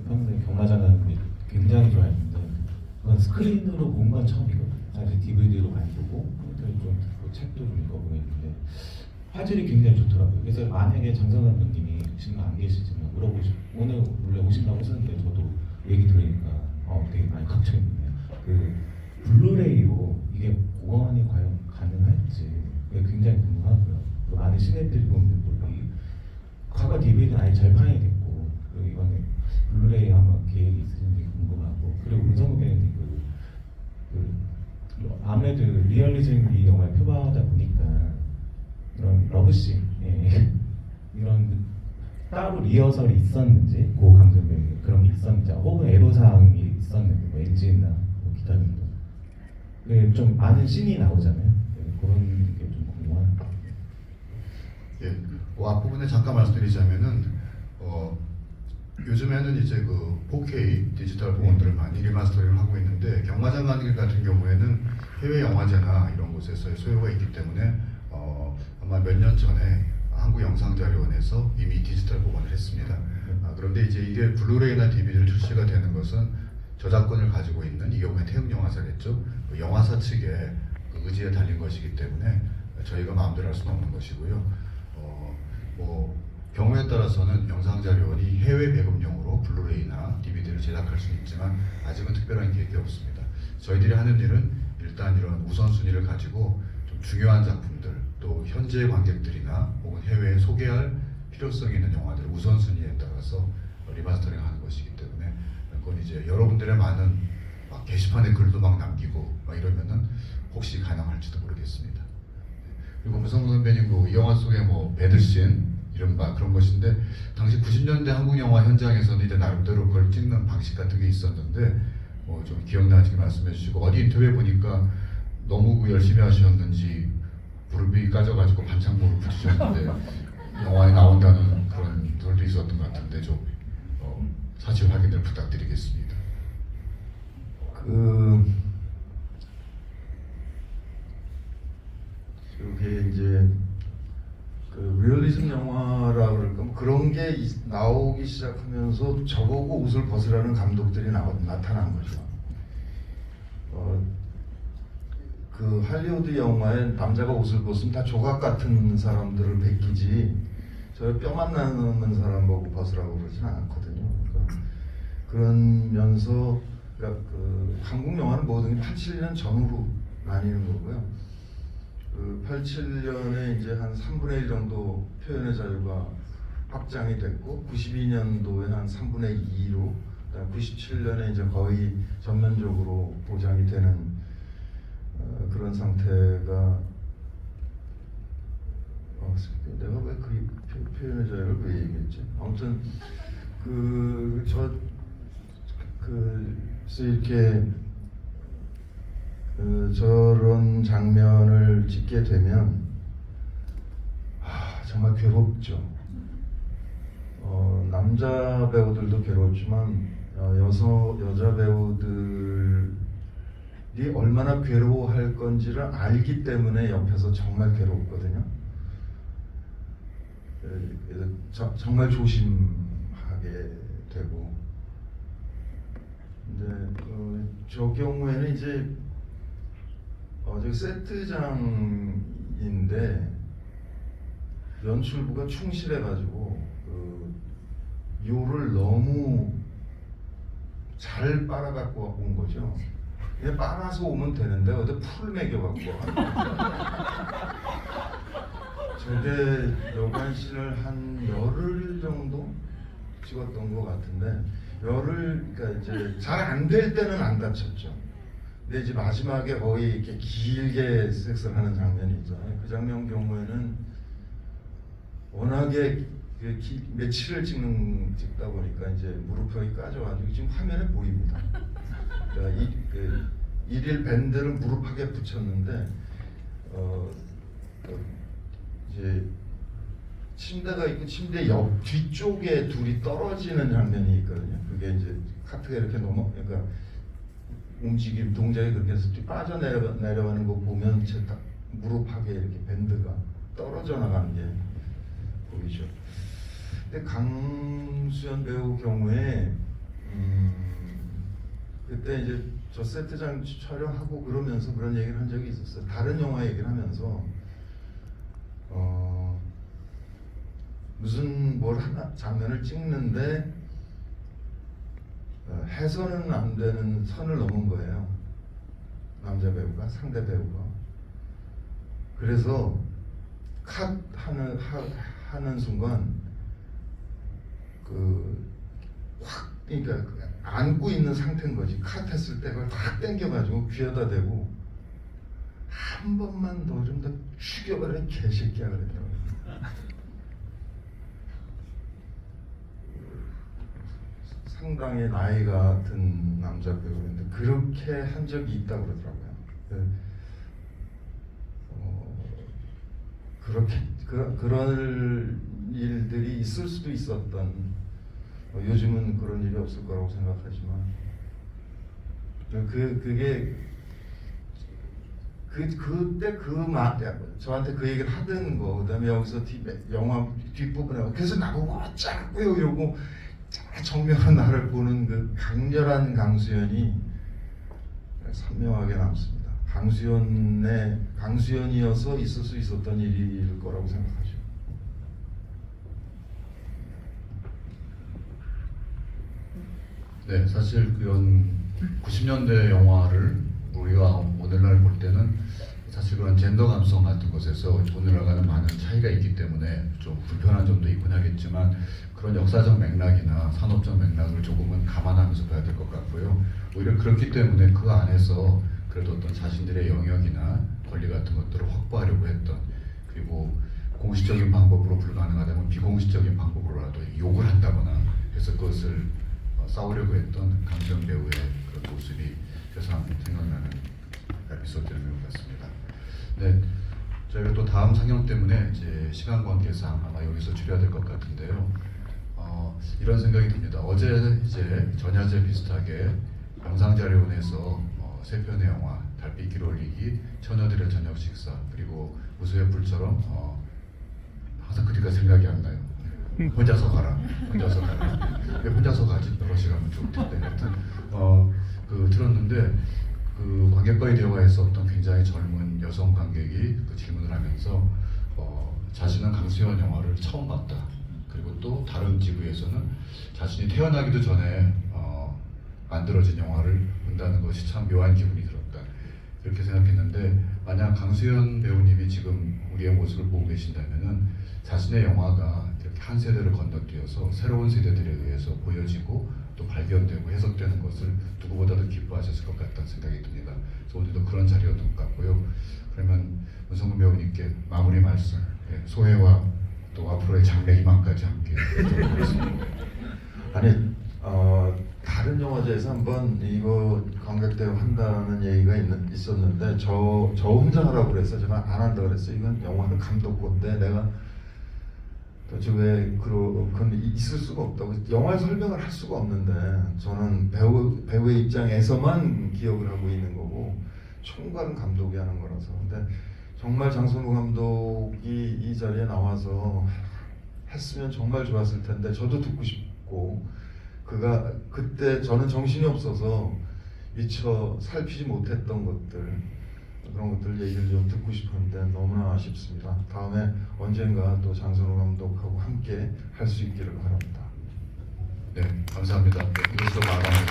평소에 경마장은 굉장히 좋아했는데 그건 스크린으로 본 건 처음이거든요. 사실 DVD로 많이 보고 좀 책도 좀 읽어보고 했는데 화질이 굉장히 좋더라고요. 그래서 만약에 장성 감독님이 지금 안 계시지만 물어보시고 오늘 원래 오신다고 했었는데 저도 얘기 들으니까 되게 많이 걱정이네요. 그 블루레이로 이게 보관이 과연 가능할지 굉장히 궁금하고요. 그 많은 시네필 분들이 과거 DVD는 아예 절판이 됐고 그리고 이번에 블루레이 한번 계획이 있으신지 궁금하고 그리고 문성우 배우님 아무래도 리얼리즘 이 영화에 표방하다 보니까 이런 러브씬 이런 따로 리허설이 있었는지 고 감독 배우님 그런 게 있었는지 혹은 애로사항이 있었는지 뭐 엔진이나 뭐 기타 등등 좀 많은 씬이 나오잖아요. 그런 게 좀 궁금한. 예, 그 앞부분에 잠깐 말씀드리자면은 요즘에는 이제 그 4K 디지털 복원들을 많이 리마스터링을 하고 있는데 경마장 가는 길 같은 경우에는 해외 영화제나 이런 곳에서의 소요가 있기 때문에 아마 몇 년 전에 한국영상자료원에서 이미 디지털 복원을 했습니다. 그런데 이제 이게 블루레이나 DVD로 출시가 되는 것은 저작권을 가지고 있는 이 경우에 태극영화사겠죠. 그 영화사 측의 그 의지에 달린 것이기 때문에 저희가 마음대로 할 수는 없는 것이고요. 경우에 따라서는 영상자료원이 해외 배급용으로 블루레이나 DVD를 제작할 수는 있지만 아직은 특별한 계획이 없습니다. 저희들이 하는 일은 일단 이런 우선순위를 가지고 좀 중요한 작품들 또 현재 관객들이나 혹은 해외에 소개할 필요성이 있는 영화들을 우선순위에 따라서 리마스터링하는 것이기 때문에 그건 이제 여러분들의 많은 게시판에 글도 막 남기고 이러면은 혹시 가능할지도 모르겠습니다. 그리고 문성우 선배님 이 영화 속에 뭐 배드씬 이른바 그런 것인데 당시 90년대 한국 영화 현장에서는 이제 나름대로 그걸 찍는 방식 같은 게 있었는데 좀 기억나시게 말씀해 주시고 어디 인터뷰에 보니까 너무 열심히 하셨는지 무릎이 까져가지고 반창고를 붙이셨는데 영화에 나온다는 그런 돌도 있었던 것 같은데 좀 사실 확인을 부탁드리겠습니다. 그게 이제 그 리얼리즘 영화라 그럴까 뭐 그런 게 나오기 시작하면서 저보고 옷을 벗으라는 감독들이 나타난 거죠. 그 할리우드 영화에 남자가 옷을 벗으면 다 조각 같은 사람들을 베끼지 저 뼈만 남는 사람 보고 벗으라고 그러진 않거든요. 그러니까 그러면서 그러니까 그 한국 영화는 모든 게 87년 전후로 나뉘는 거고요. 그 87년에 이제 한 3분의 1 정도 표현의 자유가 확장이 됐고 92년도에 한 3분의 2로 97년에 이제 거의 전면적으로 보장이 되는 그런 상태가 내가 왜 그 표현의 자유를 왜 얘기했지? 아무튼 그래서 이렇게 저런 장면을 찍게 되면 정말 괴롭죠. 남자 배우들도 괴롭지만 여자 배우들이 얼마나 괴로워할 건지를 알기 때문에 옆에서 정말 괴롭거든요. 정말 조심하게 되고. 근데 저 경우에는 이제 저기 세트장인데 연출부가 충실해가지고 요를 너무 잘 빨아갖고 온 거죠. 그냥 빨아서 오면 되는데 어디 풀 매겨갖고 저게 여관신을 한 열흘 정도 찍었던 것 같은데 그러니까 이제 잘 안 될 때는 안 다쳤죠. 근데 이제 마지막에 거의 이렇게 길게 섹스를 하는 장면이 있잖아요. 그 장면 경우에는 워낙에 며칠을 찍다 보니까 이제 무릎형이 까져가지고 지금 화면에 보입니다. 그러니까 일일 밴드를 무릎하게 붙였는데 이제 침대가 있고 침대 옆 뒤쪽에 둘이 떨어지는 장면이 있거든요. 그게 이제 카트가 이렇게 그러니까 움직임 동작이 그렇게 해서 빠져 내려가는 거 보면 딱 무릎하게 이렇게 밴드가 떨어져 나가는 게 보이죠. 근데 강수연 배우 경우에 그때 이제 저 세트장 촬영하고 그러면서 그런 얘기를 한 적이 있었어요. 다른 영화 얘기를 하면서 무슨 뭘 하나 장면을 찍는데 해서는 안 되는 선을 넘은 거예요. 남자 배우가, 상대 배우가. 그래서 컷 하는 순간 확 그러니까 안고 있는 상태인 거지. 컷 했을 때 그걸 탁 당겨가지고 귀에다 대고 한 번만 더 좀 더 죽여버려 이 개새끼야 그랬더라고요. 상당히 나이가 든 남자 배우인데 그렇게 한 적이 있다고 그러더라고요. 그렇게 그런 일들이 있을 수도 있었던, 요즘은 그런 일이 없을 거라고 생각하지만 그때 저한테 그 얘기를 하던 거, 그다음에 여기서 영화 뒷부분에 그래서 나보고 어쩌고요 이러고 정면으로 나를 보는 그 강렬한 강수연이 선명하게 남습니다. 강수연이어서 있을 수 있었던 일일 거라고 생각하죠. 네, 사실 그런 90년대 영화를 우리가 오늘날 볼 때는 사실 그런 젠더 감성 같은 것에서 오늘날과는 많은 차이가 있기 때문에 좀 불편한 점도 있긴 하겠지만 그런 역사적 맥락이나 산업적 맥락을 조금은 감안하면서 봐야 될 것 같고요. 오히려 그렇기 때문에 그 안에서 그래도 어떤 자신들의 영역이나 권리 같은 것들을 확보하려고 했던, 그리고 공식적인 방법으로 불가능하다면 비공식적인 방법으로라도 욕을 한다거나 해서 그것을 싸우려고 했던 강수연 배우의 그런 모습이 새삼 생각나는 에피소드인 것 같습니다. 네, 저희가 또 다음 상영 때문에 이제 시간 관계상 아마 여기서 줄여야 될 것 같은데요. 이런 생각이 듭니다. 어제 이제 전야제 비슷하게 영상자료원에서 세 편의 영화 달빛길 올리기, 처녀들의 저녁 식사, 그리고 우수의 불처럼 항상 그 뒤가 생각이 안 나요. 혼자서 가라. 왜 혼자서 가지? 여럿이 가면 좋을 텐데. 하여튼 들었는데 그 관객과의 대화에서 어떤 굉장히 젊은 여성 관객이 그 질문을 하면서 자신은 강수연 영화를 처음 봤다. 그리고 또 다른 지구에서는 자신이 태어나기도 전에 만들어진 영화를 본다는 것이 참 묘한 기분이 들었다. 그렇게 생각했는데, 만약 강수연 배우님이 지금 우리의 모습을 보고 계신다면은 자신의 영화가 이렇게 한 세대를 건너뛰어서 새로운 세대들에 의해서 보여지고 또 발견되고 해석되는 것을 누구보다도 기뻐하셨을 것 같다는 생각이 듭니다. 그래서 오늘도 그런 자리였던 것 같고요. 그러면 문성근 배우님께 마무리 말씀, 소회와 또 앞으로의 장래 희망까지 함께 드리겠습니다. 아니 다른 영화제에서 한번 이거 관객대회 한다는 얘기가 있었는데 저 혼자 하라고 그랬어. 제가 안 한다고 그랬어. 이건 영화는 감독건데 내가 도대체 왜 그건 있을 수가 없다고. 영화에 설명을 할 수가 없는데 저는 배우의 입장에서만 기억을 하고 있는 거고 총괄은 감독이 하는 거라서. 근데 정말 장선우 감독이 이 자리에 나와서 했으면 정말 좋았을 텐데 저도 듣고 싶고, 그가 그때 저는 정신이 없어서 미처 살피지 못했던 것들, 그런 것들 얘기를 좀 듣고 싶었는데 너무나 아쉽습니다. 다음에 언젠가 또 장선우 감독하고 함께 할 수 있기를 바랍니다. 네, 감사합니다. 이것으로 마감하겠습니다.